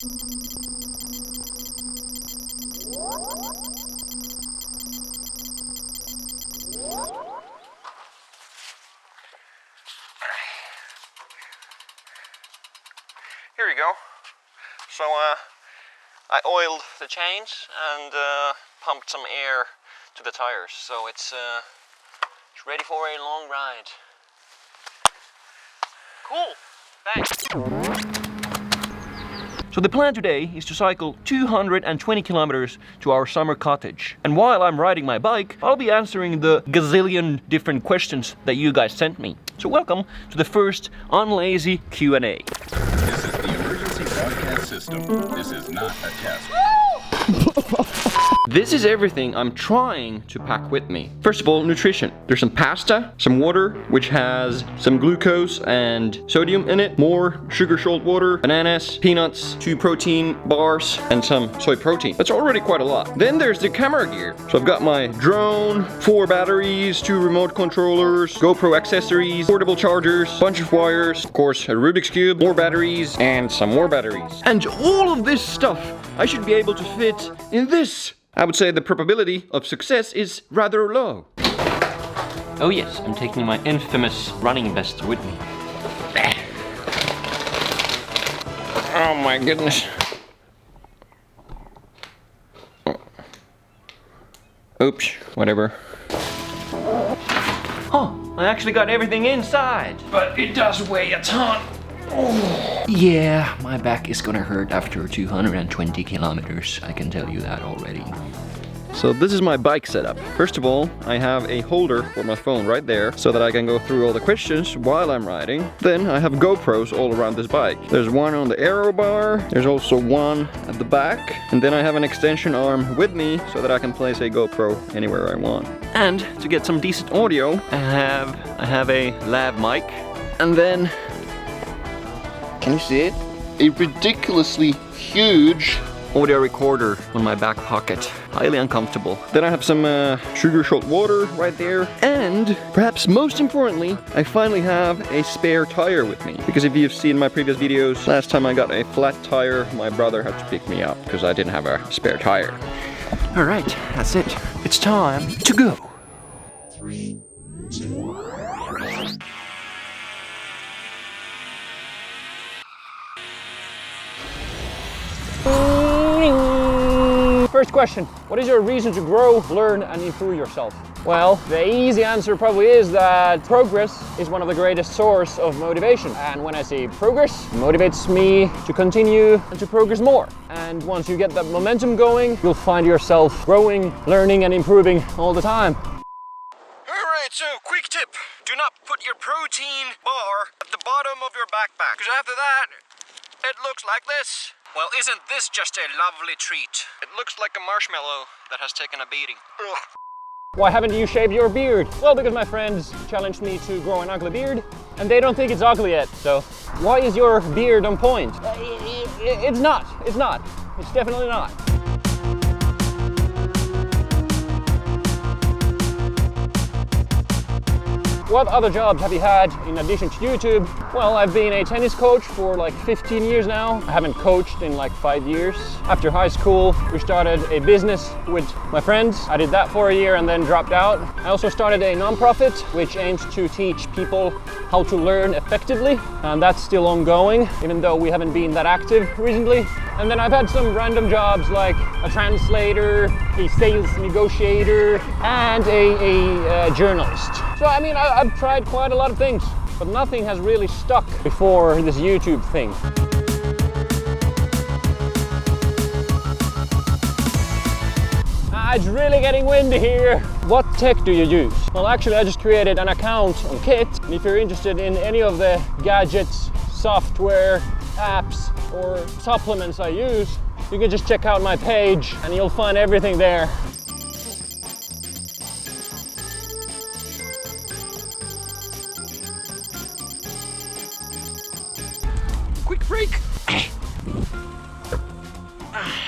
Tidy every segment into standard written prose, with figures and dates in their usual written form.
Here you go. So I oiled the chains and pumped some air to the tires, so it's ready for a long ride. Cool, thanks. So the plan today is to cycle 220 kilometers to our summer cottage. And while I'm riding my bike, I'll be answering the gazillion different questions that you guys sent me. So welcome to the first Unlazy Q&A. This is the emergency broadcast system. This is not a test. This is everything I'm trying to pack with me. First of all, nutrition. There's some pasta, some water, which has some glucose and sodium in it, more sugar salt water, bananas, peanuts, 2 protein bars, and some soy protein. That's already quite a lot. Then there's the camera gear. So I've got my drone, 4 batteries, 2 remote controllers, GoPro accessories, portable chargers, bunch of wires, of course a Rubik's Cube, more batteries, and some more batteries. And all of this stuff I should be able to fit in this. I would say the probability of success is rather low. Oh yes, I'm taking my infamous running vest with me. Oh my goodness. Oops, whatever. Oh, I actually got everything inside. But it does weigh a ton. Oh. Yeah, my back is gonna hurt after 220 kilometers, I can tell you that already. So this is my bike setup. First of all, I have a holder for my phone right there so that I can go through all the questions while I'm riding. Then I have GoPros all around this bike. There's one on the aero bar, there's also one at the back, and then I have an extension arm with me so that I can place a GoPro anywhere I want. And to get some decent audio, I have a lav mic, and then can you see it? A ridiculously huge audio recorder on my back pocket. Highly uncomfortable. Then I have some sugar salt water right there. And perhaps most importantly, I finally have a spare tire with me. Because if you've seen my previous videos, last time I got a flat tire, my brother had to pick me up because I didn't have a spare tire. All right, that's it. It's time to go. 3, 2, 1. First question, what is your reason to grow, learn and improve yourself? Well, the easy answer probably is that progress is one of the greatest sources of motivation. And when I say progress, it motivates me to continue and to progress more. And once you get that momentum going, you'll find yourself growing, learning and improving all the time. Alright, so quick tip. Do not put your protein bar at the bottom of your backpack. Because after that, it looks like this. Well, isn't this just a lovely treat? It looks like a marshmallow that has taken a beating. Ugh. Why haven't you shaved your beard? Well, because my friends challenged me to grow an ugly beard, and they don't think it's ugly yet, so why is your beard on point? It's not. It's not. It's definitely not. What other jobs have you had in addition to YouTube? Well, I've been a tennis coach for like 15 years now. I haven't coached in like 5 years. After high school, we started a business with my friends. I did that for a year and then dropped out. I also started a non-profit which aims to teach people how to learn effectively, and that's still ongoing, even though we haven't been that active recently. And then I've had some random jobs like a translator, a sales negotiator, and a journalist. So I mean, I've tried quite a lot of things, but nothing has really stuck before this YouTube thing. It's really getting windy here. What tech do you use? Well, actually, I just created an account on Kit, and if you're interested in any of the gadgets, software, apps, or supplements I use, you can just check out my page and you'll find everything there. Quick break!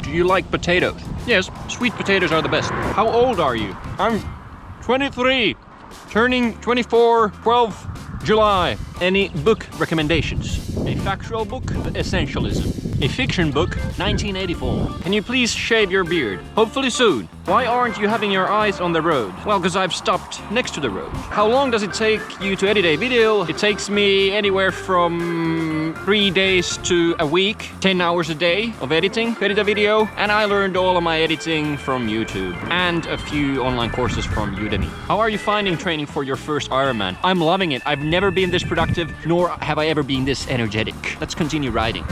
Do you like potatoes? Yes, sweet potatoes are the best. How old are you? I'm 23, turning 24, 12 July. Any book recommendations? A factual book, Essentialism. A fiction book, 1984. Can you please shave your beard? Hopefully soon. Why aren't you having your eyes on the road? Well, because I've stopped next to the road. How long does it take you to edit a video? It takes me anywhere from 3 days to a week, 10 hours a day of editing to edit a video. And I learned all of my editing from YouTube and a few online courses from Udemy. How are you finding training for your first Ironman? I'm loving it. I've never been this productive, nor have I ever been this energetic. Let's continue riding.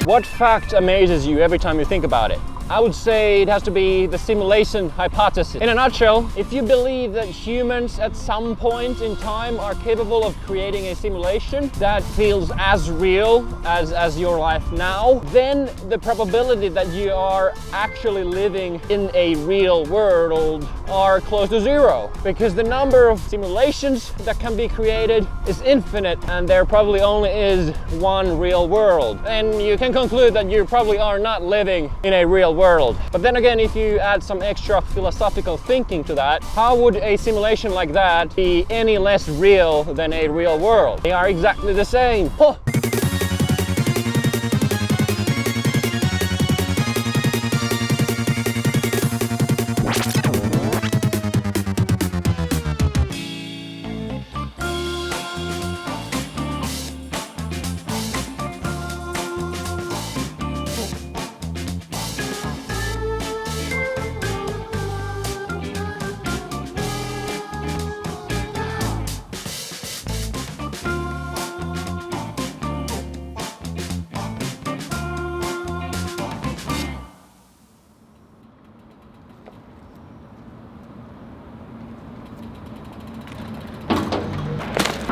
What fact amazes you every time you think about it? I would say it has to be the simulation hypothesis. In a nutshell, if you believe that humans at some point in time are capable of creating a simulation that feels as real as your life now, then the probability that you are actually living in a real world are close to zero. Because the number of simulations that can be created is infinite, and there probably only is one real world. And you can conclude that you probably are not living in a real world. But then again, if you add some extra philosophical thinking to that, how would a simulation like that be any less real than a real world? They are exactly the same. Oh.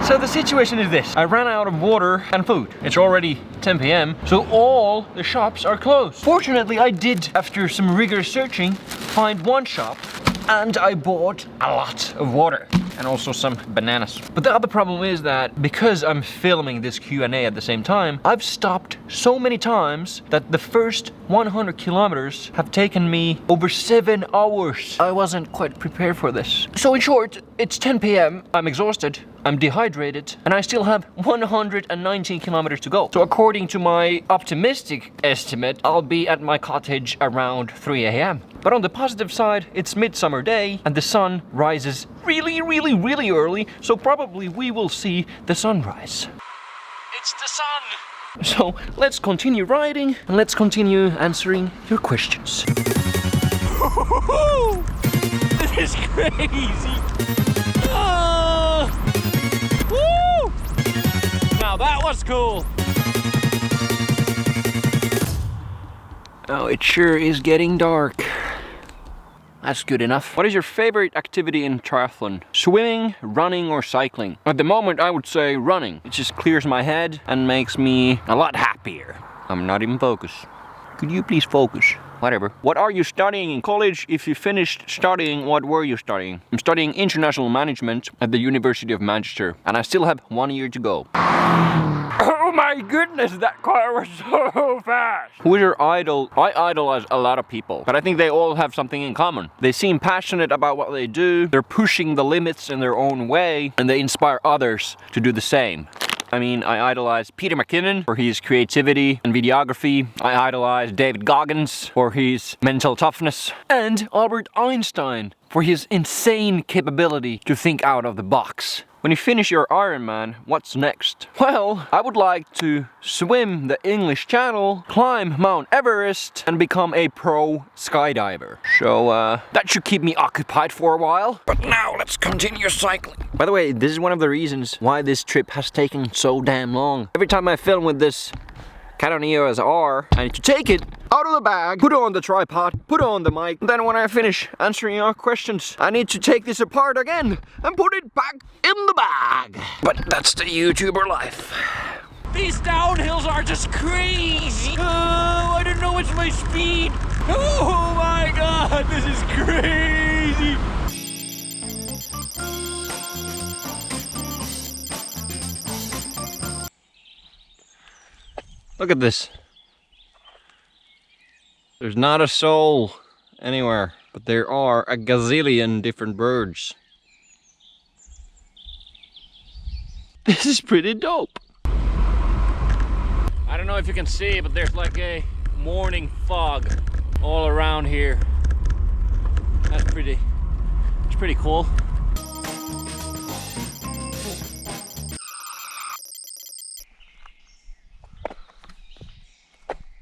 So the situation is this. I ran out of water and food. It's already 10 p.m. so all the shops are closed. Fortunately, I did, after some rigorous searching, find one shop and I bought a lot of water and also some bananas. But the other problem is that because I'm filming this Q&A at the same time, I've stopped so many times that the first 100 kilometers have taken me over 7 hours. I wasn't quite prepared for this. So in short, it's 10 p.m. I'm exhausted, I'm dehydrated, and I still have 119 kilometers to go. So according to my optimistic estimate, I'll be at my cottage around 3 a.m. But on the positive side, it's midsummer day and the sun rises really early, so probably we will see the sunrise. It's the sun! So let's continue riding and let's continue answering your questions. This is crazy! Woo! Now that was cool! Oh, it sure is getting dark. That's good enough. What is your favorite activity in triathlon? Swimming, running, or cycling? At the moment, I would say running. It just clears my head and makes me a lot happier. I'm not even focused. Could you please focus? Whatever. What are you studying in college? If you finished studying, what were you studying? I'm studying international management at the University of Manchester, and I still have 1 year to go. Oh my goodness, that car was so fast! Who is your idol? I idolize a lot of people, but I think they all have something in common. They seem passionate about what they do, they're pushing the limits in their own way, and they inspire others to do the same. I mean, I idolize Peter McKinnon for his creativity and videography. I idolize David Goggins for his mental toughness. And Albert Einstein for his insane capability to think out of the box. When you finish your Ironman, what's next? Well, I would like to swim the English Channel, climb Mount Everest, and become a pro skydiver. So that should keep me occupied for a while. But now let's continue cycling. By the way, this is one of the reasons why this trip has taken so damn long. Every time I film with this Canon EOS R, I need to take it out of the bag, put it on the tripod, put it on the mic. Then when I finish answering your questions, I need to take this apart again and put it back in the bag. But that's the YouTuber life. These downhills are just crazy. Oh, I don't know what's my speed. Oh my god, this is crazy. Look at this. There's not a soul anywhere, but there are a gazillion different birds. This is pretty dope. I don't know if you can see, but there's like a morning fog all around here. It's pretty cool.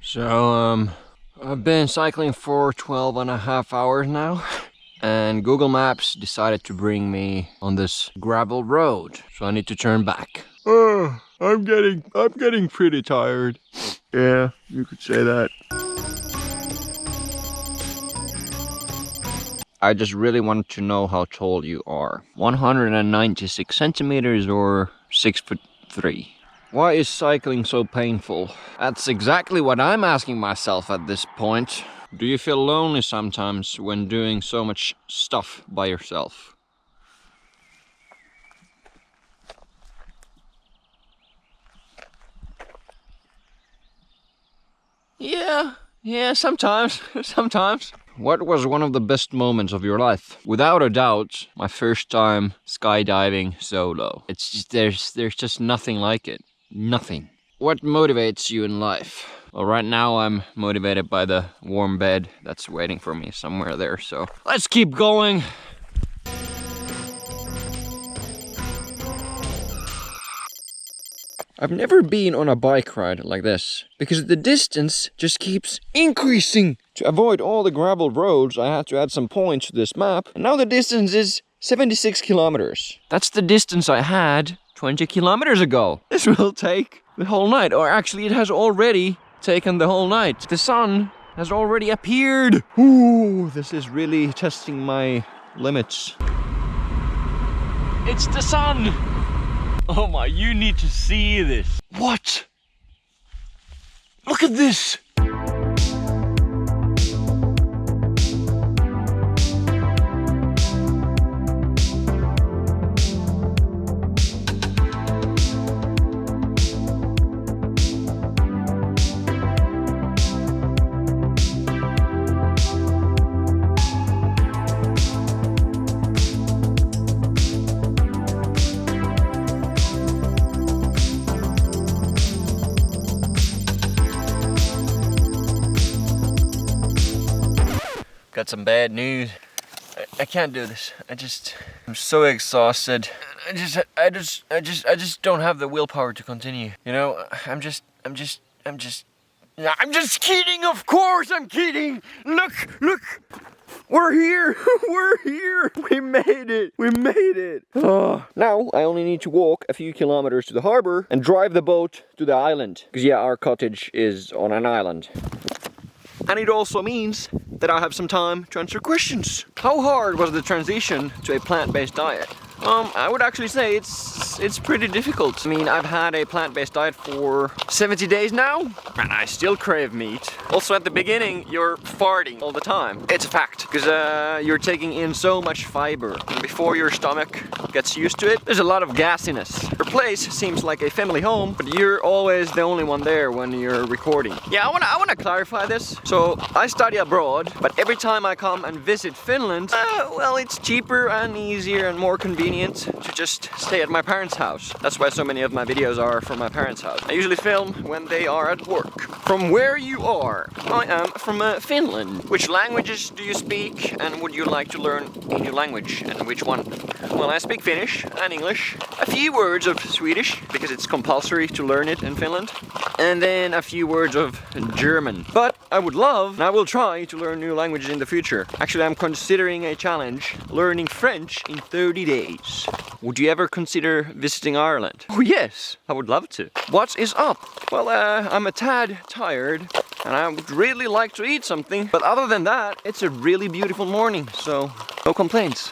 So, I've been cycling for 12.5 hours now, and Google Maps decided to bring me on this gravel road, so I need to turn back. Oh, I'm getting pretty tired. Yeah, you could say that. I just really wanted to know how tall you are. 196 centimeters or 6'3". Why is cycling so painful? That's exactly what I'm asking myself at this point. Do you feel lonely sometimes when doing so much stuff by yourself? Yeah, sometimes, sometimes. What was one of the best moments of your life? Without a doubt, my first time skydiving solo. It's just, there's just nothing like it. Nothing. What motivates you in life? Well, right now I'm motivated by the warm bed that's waiting for me somewhere there, so let's keep going. I've never been on a bike ride like this, because the distance just keeps increasing. To avoid all the gravel roads, I had to add some points to this map, and now the distance is 76 kilometers. That's the distance I had 20 kilometers ago. This will take the whole night, or actually it has already taken the whole night. The sun has already appeared. Ooh, this is really testing my limits. It's the sun! Oh my, you need to see this. What? Look at this! Got some bad news. I can't do this. I'm so exhausted. I just don't have the willpower to continue. You know, I'm just kidding, of course I'm kidding! Look! We're here! We're here! We made it! Oh. Now I only need to walk a few kilometers to the harbor and drive the boat to the island. Because yeah, our cottage is on an island. And it also means that I have some time to answer questions. How hard was the transition to a plant-based diet? I would actually say it's pretty difficult. I mean, I've had a plant-based diet for 70 days now, and I still crave meat. Also, at the beginning, you're farting all the time. It's a fact, because you're taking in so much fiber. And before your stomach gets used to it, there's a lot of gassiness. Your place seems like a family home, but you're always the only one there when you're recording. Yeah, I wanna clarify this. So, I study abroad, but every time I come and visit Finland, well, it's cheaper and easier and more convenient to just stay at my parents' house. That's why so many of my videos are from my parents' house. I usually film when they are at work. From where you are? I am from Finland. Which languages do you speak, and would you like to learn a new language, and which one? Well, I speak Finnish and English. A few words of Swedish, because it's compulsory to learn it in Finland. And then a few words of German. But I would love, and I will try to learn new languages in the future. Actually, I'm considering a challenge, learning French in 30 days. Would you ever consider visiting Ireland? Oh yes, I would love to. What is up? Well, I'm a tad tired, and I would really like to eat something. But other than that, it's a really beautiful morning, so no complaints.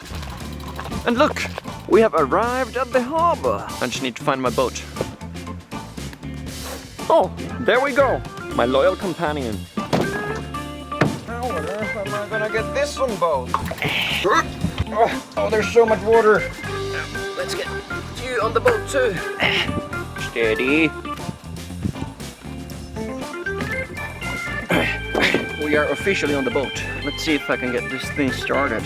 And look, we have arrived at the harbor. I just need to find my boat. Oh, there we go, my loyal companion. How on earth am I gonna get this on boat? Oh, there's so much water. Let's get you on the boat too. Steady. We are officially on the boat. Let's see if I can get this thing started.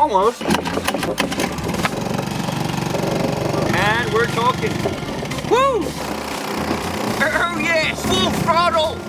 Almost. And we're talking. Woo! Oh yes, full throttle!